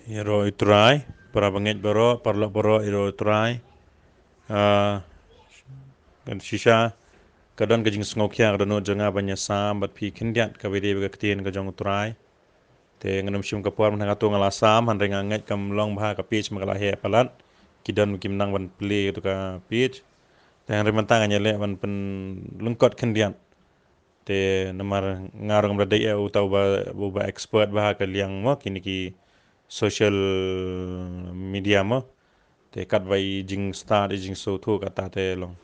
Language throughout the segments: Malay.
iro itrai para bangit baro parlo baro iro itrai kan shisha kadon gajing sngokia kadon janga banya sam bat pi kindiat ka vede ga ktien ga jong utrai te nganum shim ka por man ngato ngala sam han renga ngai kam long bha ka pich magala he palat kidan kim nang ban ple to ka pich te han remantang anyele ban pen lungkot kindiat te namar ngarong bradai eu tau ba expert bah ka liang mo kini ki social media mo te kat vai jing start jing so thu ka ta te long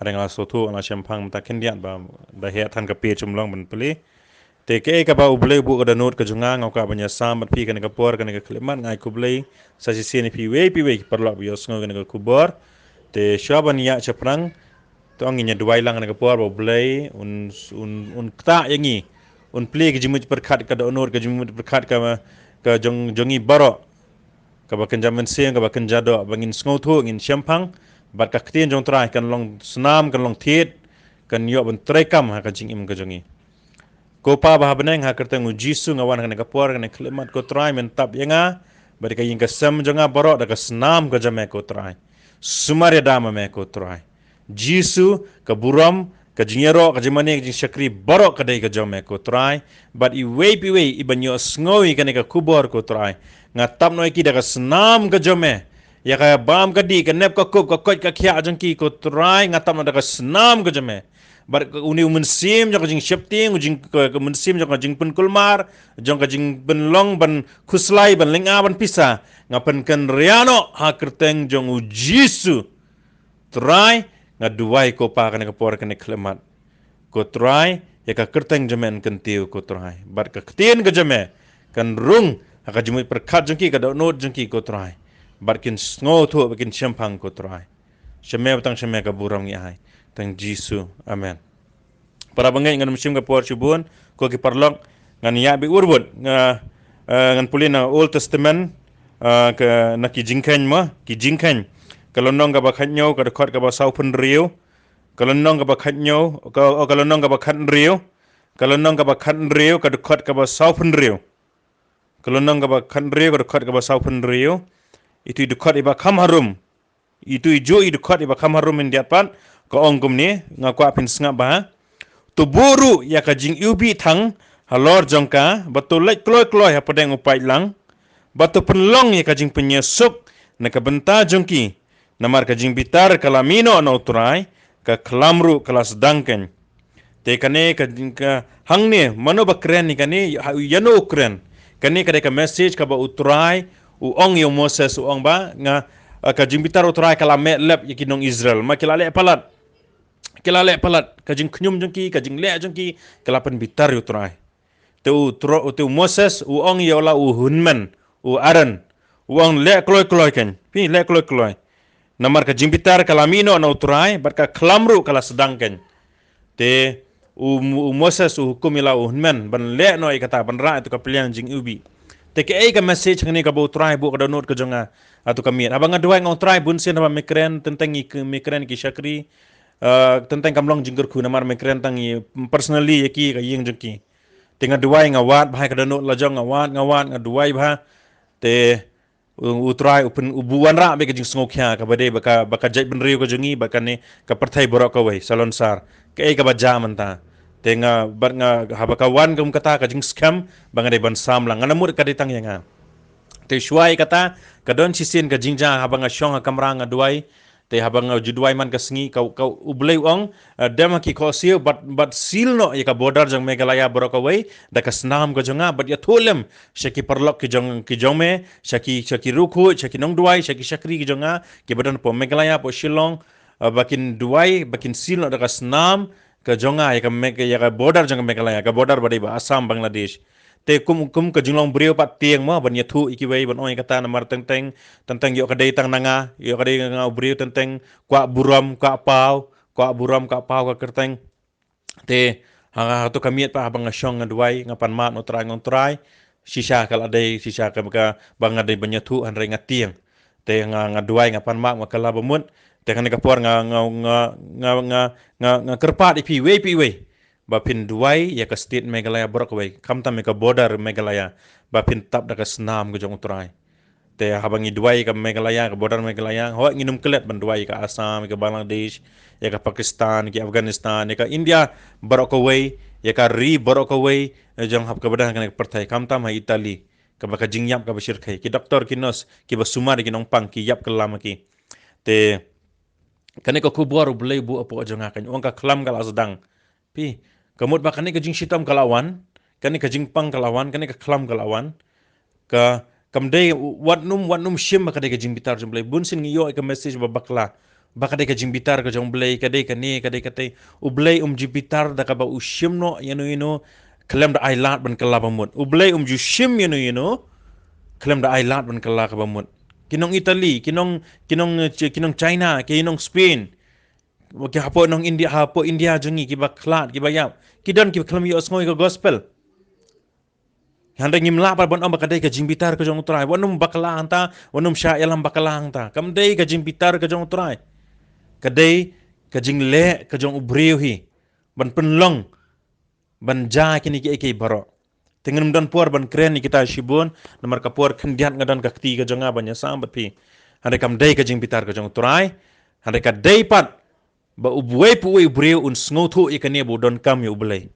hareng la so thu na champang ta kendian ba da he than ka pe chum long ban pli te ke ka ba uble bu ka da not ka junga ngau ka banya sam bat pi ka ne ka por ka ne ka kleman ngai ku ble sa si ni pi we par lo yo sngo ka ne ka kubor te shaban ya chaprang to anginya duai lang ne ka por ba ble un kta yangi un pli ka jimut per khat ka da onor ka jimut per khat ka jongi baro ka ba kan jaman siang ka ba kan jado bangin sngo thu ngin champang bat ka ktien jong trai kan long snam kan long thiet kan yo ban trai kam ha ka jing im ka jongi ko pa ba beneng ha kerteng u jisu ngawan kan ka por kan klemat ko trai men tap yanga bar ka yin ka sam jonga baro da ka snam ka jame ko trai sumare dama me ko trai jisu ka buram ka jingero ka jimane jing shakri baro ka dai ka jame ko trai but I we I banyo sngowi kan ka kubor ko trai nga tap noi ki da ka snam ka jame ya ka bam ka di ka nep ka kup ka koj ka khya jang ki ko trai nga tap no da ka snam ka jame bar uni mun sim jong jing shepting jing ka mun sim jong jing pen kulmar jong ka jing pen long ban khuslai ban lenga ban pisa nga pen kan riano ha kerteng jong u jisu try nga duwai ko pa kan ka por kan klemat ko try ya ka kerteng jamen kan tiu ko try bar ka ktien ka jame kan rung ka jumui perkat jong ki ka do not jong ki ko try bar kin sngo thu bakin champang ko try shame batang shame ka buram ngi hai tang jisu amen para bangai ngan musim ka por chubun ko ki parlok ngan ya bi urbun ngan pulina old testament ka na ki jingkhen ma ki jingkhen kalau nong ka ba khanyo ka khot ka ba sau phun riu kalau nong ka ba khanyo kalau nong ka ba khan riu kalau nong ka ba khan riu ka khot ka ba sau phun riu kalau nong ka ba khan riu ka khot ka ba sau phun riu itu khot iba kham harum itu ijo khot iba kham harum in diapan ko ongkum ni ngakwa pin snga ba tu buru ya ka jing ubi thang halor jongka batul lek kloy kloy ha padeng upai lang batu penlong ya ka jing penyesuk na ka benta jongki namar ka jing bitar kalamino na uturai ka klamru kelas dangken te kane ka hangne mano bakren ni kane yano ukren kane ka message ka ba uturai u ong yo Moses u ong ba nga ka jing bitar uturai kalame lep yakinong Israel makilale palat kilale palat kajing knyum jengki kajing le jengki kelapan bitar utrai tu Moses u ong yola u hunman u Aaron u ong le kloy kloy ken pi le kloy kloy namar kajing bitar kalamino na utrai barka klamru kala sedang ken te u Moses u hukum ila u hunman ban le no kata ban ra itu kapilian jing ubi te ke ka message ngani ka bo try bu ka download ka jonga atu kamiet abang adwai ngau try bun sen ba mikren tentang mikren ki shakri tentang kamlong jinggur ku namar mekren tang personally yaki ka ying jengki tinga duai ngawat bhai ka download la jong ngawat ngaduai bha te utrai upen ubuan ra be ka jing sngokya ka bade baka jai benriu ka jongi baka ne ka perthai borok ka wai salon sar ka ka baja manta tenga bar nga habaka wan kum kata ka jing scam bangade ban sam lang nganamut ka ditang yanga te shuai kata kadon sisin ka jingja habanga shong kamra nga duai te habang juduai man kasngi kau ublei ong dem ki ko sil but sil no ya ka border jang Meghalaya borokawai da ka snam ko jonga but ya tholem shaki parlok ki jong me shaki ruku shaki nong duai shaki shakri ki jonga ki badan po Meghalaya po Shillong bakin duai bakin sil no da ka snam ka jonga ya ka border jang Meghalaya ka border badai ba Assam Bangladesh te kum ka jinglong brio pat tieng mo ban yathu ikiwei ban oi kata namar tenteng yo kadai tang nanga yo kadai nga brio tenteng kwa buram kwa pau ka kerteng te ha to kamiet pa bang syong ngadwai ngapan mat no trai sisa kala dai sisa ka bang ngadai ban yathu an renga tieng te ngadwai ngapan mat makala bemut te kan ka por nga kerpat ipi we bapin duai ya ka state Meghalaya Brockway kamta me ka border Meghalaya bapin tap da ka snam go jong utrai te habangi duai ka Meghalaya ka border Meghalaya ho nginum kelet ban duai ka Assam ka Bangladesh ya ka Pakistan ka Afghanistan ya ka India barok away ya ka ri barok away jong hab ka badan kan pertai kamtam ha Italy ka baka jingyap ka bashir khai ki doktor ki nurse ki basumar ki nong pang ki yap ka lama ki te kani ka kubor bulai bu apo jong akan ong ka klam kala sedang pi kamut ba kani ka jing sitam kalawan kani ka jing pang kalawan kani ka klam kalawan ka kamdai wat num shim ka dai ka jing bitar jong blai bun sin ngiyo ka message ba bakla ba ka dai ka jing bitar ka jong blai ka dai ka ni ka dai ka tai u blai jing bitar da ka ba u shim no yano klem da ai lat ban kala ba mut u blai ju shim yano klem da ai lat ban kala ka ba mut kinong Italy kinong China kinong Spain ki hapo nong India jongi ki ba klat ki ba yap ki don ki klem yo ngoi ka gospel handa ngimla par bon ambak kadai ka jimbitar ka jong utrai wanum bakala anta wanum sha yalam bakala anta kam dei ka jimbitar ka jong utrai kadai ka jingle ka jong ubriu hi ban penlong ban ja kini ki baro tengen dan puar ban kren ni kita shibun namar ka puar khendiat ngadan ka kti ka jonga banya sam bat pi handa kam dei ka jimbitar ka jong utrai handa ka dei pat ba ubwe pu ubriu un sngotu ikane bu don kam yu blai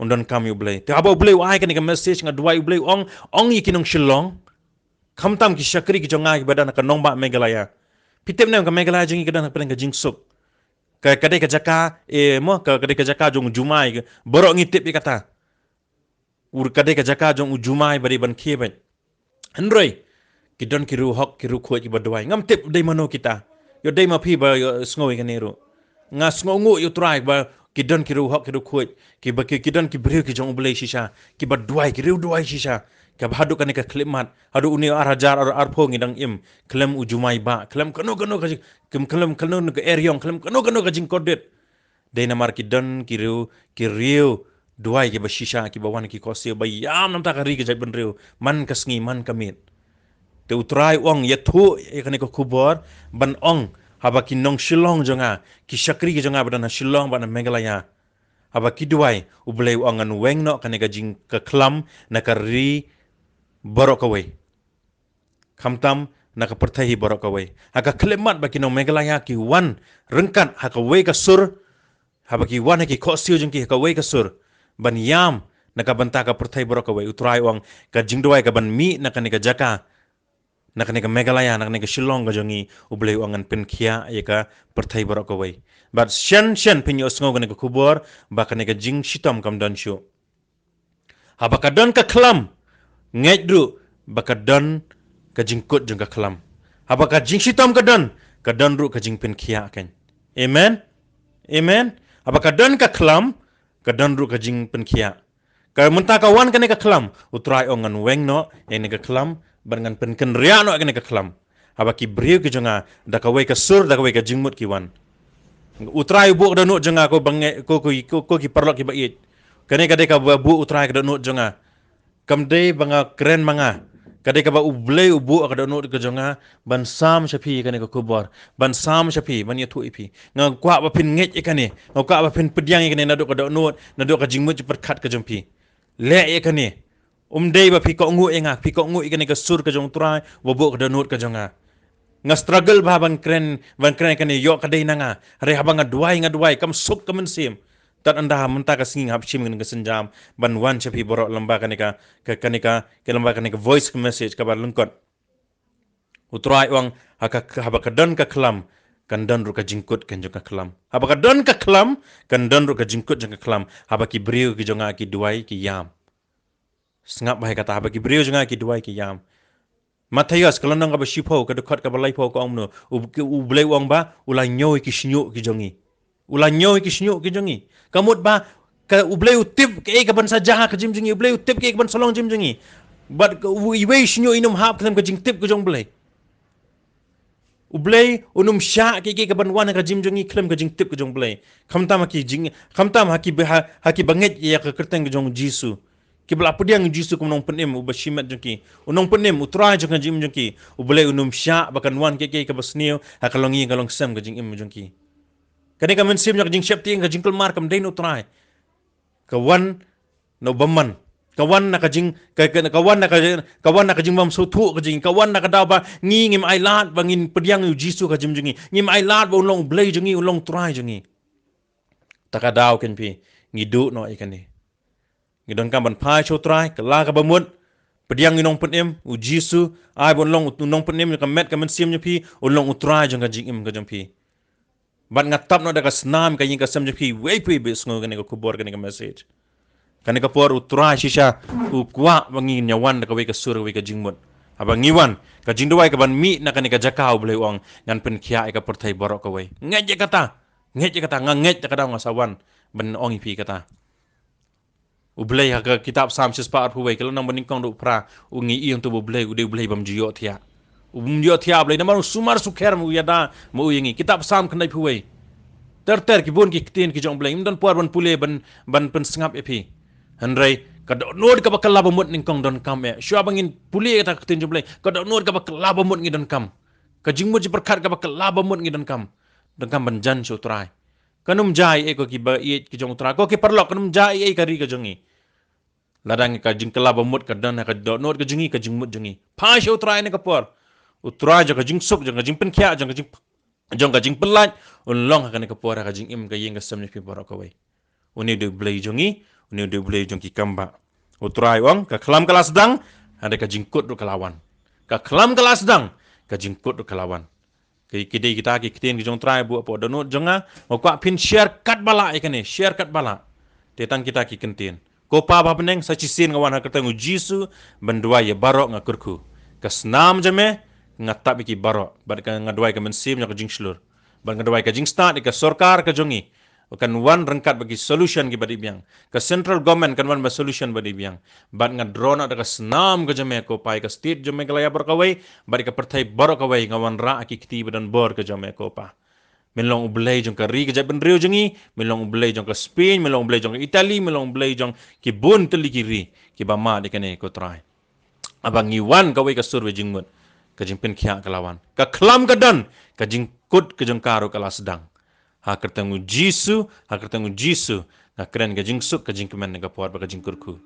undan kam yu blai te abo blai wai kan ka message nga dua yu blai ong ikinong shillong khamtam ki shakri ki jonga ki badan ka nongba Meghalaya pitem nem ka Meghalaya jingi kadan ka jingsuk ka kadai ka jaka mo ka kadai ka jaka jong jumai borok ngitip i kata ur kadai ka jaka jong jumai bari ban khebe handroi ki don ki ru hok ki ru khoi ki badwai ngam tip dai mano kita yo dai ma phi ba snoi ka neru nga sngongu yu try ba ki don ki ru hok ki ru khoi ki don ki briu ki jong blai shisha ki badwai ki ru duai shisha ka hadu kan ka klimat hadu uni arajar ar phongi dang im klem ujumai ba klem kano ka klem kano ka eryong klem kano ka jing kodet dai namar ki don ki riu duai ki ba shisha ki ba wan ki kosi ba yam nam ta ka ri ki jai ban riu man ka sngi man ka mit te utrai ong ya thu e kan ko kubor ban ong haba ki nong shillong jonga ki shakri ki jonga badana shillong bana Meghalaya haba ki duai ublei ong an weng no kan ka jing ka klam na ka ri borok away khamtam na ka perthai borok away haka klemat ba ki nong Meghalaya ki wan rengkat haka we ka sur haba ki wan ki khosiu jing ki haka we ka sur ban yam na ka banta ka perthai borok away utrai ong ka jing duai ka ban mi na ka jaka nak ka Meghalaya nak ka Shillong ka jongi ublei angan penkhia ya ka perthai borok away but shen pinyo sngo ka kubor ba ka jing shitam kam dan shu haba ka don ka klam ngedru ba ka don ka jingkut jong ka klam haba ka jing shitam ka don ru ka jing penkhia kan amen haba ka don ka klam ka don ru ka jing penkhia ka munta ka wan ka klam utrai ongan weng no yang ka klam bangan penken ria no ka klam haba ki briu ki jonga da ka we ka sur da ka we ka jingmut ki wan utrai bu da no jonga ko bange ko ki perlok ki bait kane ka de ka bu utrai ka no jonga kam de banga keren manga kade ka ba ublei ubu ka no ka jonga ban sam shapi kane ka kubor ban sam shapi ban ya tu ipi nga kwa ba pin nget ikane nga kwa ba pin pedyang ikane na do ka na do ka jingmut perkat ka jompi le ikane dei ba piko ngu ikane ka sur ka jong trai wo bo ka nut ka jonga nga struggle ba ban kren kane yo ka dei nanga re habang nga duai kam suk kam sim tat anda menta ka singing hap chim ka senjam ban wan chapi borok lamba kane ka lamba kane ka voice message ka ba lungkot utrai wang haba ka don ka klam kan don ru ka jingkut kan jong ka klam haba ka don ka klam kan don ru ka jingkut jong ka klam haba ki briu ki jonga ki duai ki yam sengap bahai kata haba ki briu jonga ki duai ki yam Matthias kalau nang ka ba shipo ka dekat ka ba lai po ko omno u blai wang ba ulai nyoi ki shnyu ki jongi kamut ba ka u blai utip ke ka ban saja ka jim jongi u blai utip ke ban solong jim jongi but we shnyu inum hap klem ka jing tip ka jong blai u blai unum sha ke ban wan ka jim jongi klem ka jing tip ka jong blai khamtam haki banget ya ka kerteng ka jong jisu ki bla pediang jisu kum nong penim u bashimat jengki unong penim utrai jeng jim jengki u boleh unum sya bakan wan ke ka basnio hakalongi kalong sam ka jing im jengki kani ka mensim jak jing syapti ka jing kelmar kam dein utrai ka wan no baman kawan nak kajing kawan nak kajing mam sutu kajing kawan nak kada ba ngi ngim ai lat bangin pediang yu jisu kajim jingi ngim ai lat ba ulong blai jingi ulong try jingi takadaw ken pi ngi du no ikan ni ngi don kam ban pai cho try kala ka bamut pediang ngi nong penem u jisu ai bon long nong penem ka met ka men sim pi ulong utrai jang kajing im kajing pi ban ngatap no da ka snam ka yin ka sam pi we pi bis ngo ka kubor ka message kan ka por utrai shisha u kwa bangi nyawan ka we ka sur we ka jingmut abang ngiwan ka jingdwai ka ban mi na kan ka jakau blai wang ngan pen khia ka perthai borok ka we ngej kata ngangej ka dang sawan ban ong pi kata u blai ka kitab sam sis pa pu we ka nang baning kong du pra u ngi iang tu blai u de blai bam jiyo thia u bum jiyo thia blai na maru sumar sukher mu yada mu yingi kitab sam kan dai pu we ter ki bon ki tin ki jong blai don por ban pule ban pen sngap epi Henry kada nod ka bakal labamut ning kong don kam ya syua bangin puli kata ketin jumlai kada nod ka bakal labamut ngi don kam ka jingmut ji perkat ka bakal labamut ngi don kam banjan syu trai kanum jai e ko ki ba i ki jong trai ko ki perlok kanum jai e kari ka jongi ladang ka jing labamut ka don ka do nod ka jingi ka jingmut jingi pa syu trai ne ka por utrai jo ka jing suk jo ka jing pen khia jo ka jing pelat ulong ka ne ka por ka jing im ka yeng ka samni pi borok ka we uni de blai jongi ni de boleh jong ki kamba utrai wang ka kelam kelas dang ada ka jingkut do kelawan ka kelam kelas dang ka jingkut do kelawan ki kide kita ki kiten ki jong trai bu apo donut jonga mo kwa pin share kat bala ikane share kat bala tetan kita ki kentin ko pa ba peneng sa cisin ngawan ha ketengu jisu bendua ya barok ngakurku ka snam jame ngatap ki barok bad ka ngadwai ka mensim nya ka jing slur bad ngadwai ka jing start ka sorkar ka jongi kan wan rengkat bagi solution ki badi biang ke central government kan wan ba solution badi biang bat nga drone ada ka snam ka jame ko pai ka state jame ka laya berkawai badi ka perthai berkawai ngawan ra ki kiti badan bor ka jame ko pa melong ublay jong ka ri ka jaben riu jengi melong ublay jong ka Spain melong ublay jong ka Italy melong ublay jong ki bun teli kiri ki ba ma de kane ko try abang iwan ka wai ka surwe jingmut ka jingpen khia ka lawan ka khlam ka dan ka jingkut ka jong karo kala sedang ha kertangu jisu na keren ka jingsuk ka jingkemen ka por ba ka jingkurku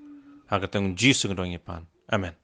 ha kertangu jisu ngdong ipan amen